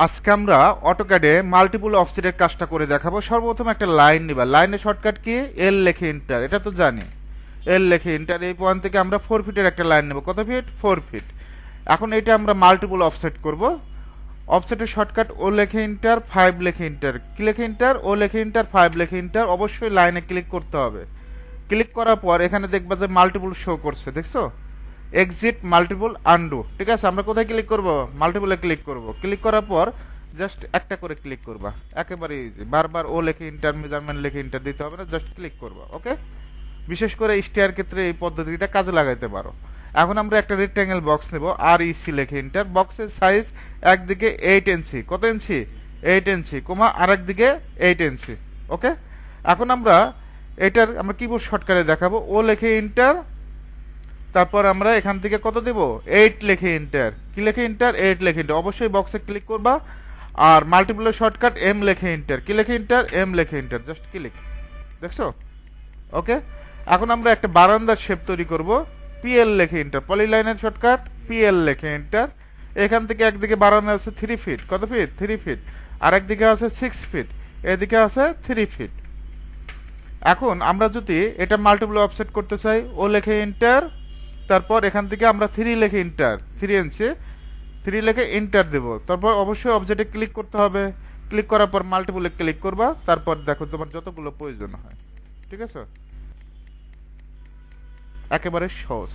আজকে আমরা অটোক্যাডে মাল্টিপল অফসেটের কাজটা করে দেখাবো। সর্বপ্রথম একটা লাইন নিবা, লাইনের শর্টকাট কি? এল লেখে এন্টার, এটা তো জানি। এল লেখে এন্টার, এই পয়েন্ট থেকে আমরা 4 ফিটের একটা লাইন নেব। কত ফিট? 4 ফিট। এখন এটা আমরা মাল্টিপল অফসেট করব। অফসেটের শর্টকাট ও লেখে এন্টার, 5 লেখে এন্টার। কি লেখে এন্টার? ও লেখে এন্টার, 5 লেখে এন্টার। অবশ্যই লাইনে ক্লিক করতে হবে। ক্লিক করার পর এখানে দেখবা যে মাল্টিপল শো করছে, দেখছো? Exit multiple undo. ঠিক আছে, আমরা কোথায় ক্লিক করব? মাল্টিপলে ক্লিক করব। ক্লিক করার পর জাস্ট একটা করে ক্লিক করবা, একেবারে ইজি। বারবার ও লেখে ইন্টার, মেজারমেন্ট লেখে ইন্টার দিতে হবে না, জাস্ট ক্লিক করবা। ওকে, বিশেষ করে স্টেয়ার ক্ষেত্রে এই পদ্ধতিটা কাজে লাগাইতে পারো। এখন আমরা একটা রেক্ট্যাঙ্গেল বক্স নেব, আর ইসি লেখে ইন্টার। বক্সের সাইজ একদিকে 8 ইঞ্চি, কত ইঞ্চি? 8 ইঞ্চি, কমা আরেকদিকে 8 ইঞ্চি। ওকে, এখন আমরা এটার আমরা কিবোর্ড শর্টকাটে দেখাবো। ও লেখে ইন্টার, তারপর আমরা এখান থেকে কত দেব? 8 লেখে এন্টার। কি লেখে এন্টার? 8 লেখে এন্টার। অবশ্যই বক্সে ক্লিক করবা। আর মাল্টিপলের শর্টকাট এম লেখে এন্টার। কি লেখে এন্টার? এম লেখে এন্টার, জাস্ট ক্লিক। দেখছো? ওকে, এখন আমরা একটা বারান্দার শেপ তৈরি করব। পিএল লেখে এন্টার। পলিলাইনের শর্টকাট পিএল লেখে এন্টার। এখান থেকে একদিকে বাড়ানো আছে 3 ফিট। কত ফিট? 3 ফিট। আর একদিকে আছে 6 ফিট, এদিকে আছে 3 ফিট। এখন আমরা যদি এটা মাল্টিপল অফসেট করতে চাই, ও লেখে এন্টার, তারপর এখান থেকে আমরা 3 লেখে ইন্টার, 3 ইঞ্চি, 3 লেখে ইন্টার দেব। তারপর অবশ্যই অবজেক্টে ক্লিক করতে হবে। ক্লিক করার পর মাল্টিপলে ক্লিক করবা, তারপর দেখো তোমার যতগুলো প্রয়োজন হয়। ঠিক আছে, একেবারে সহজ।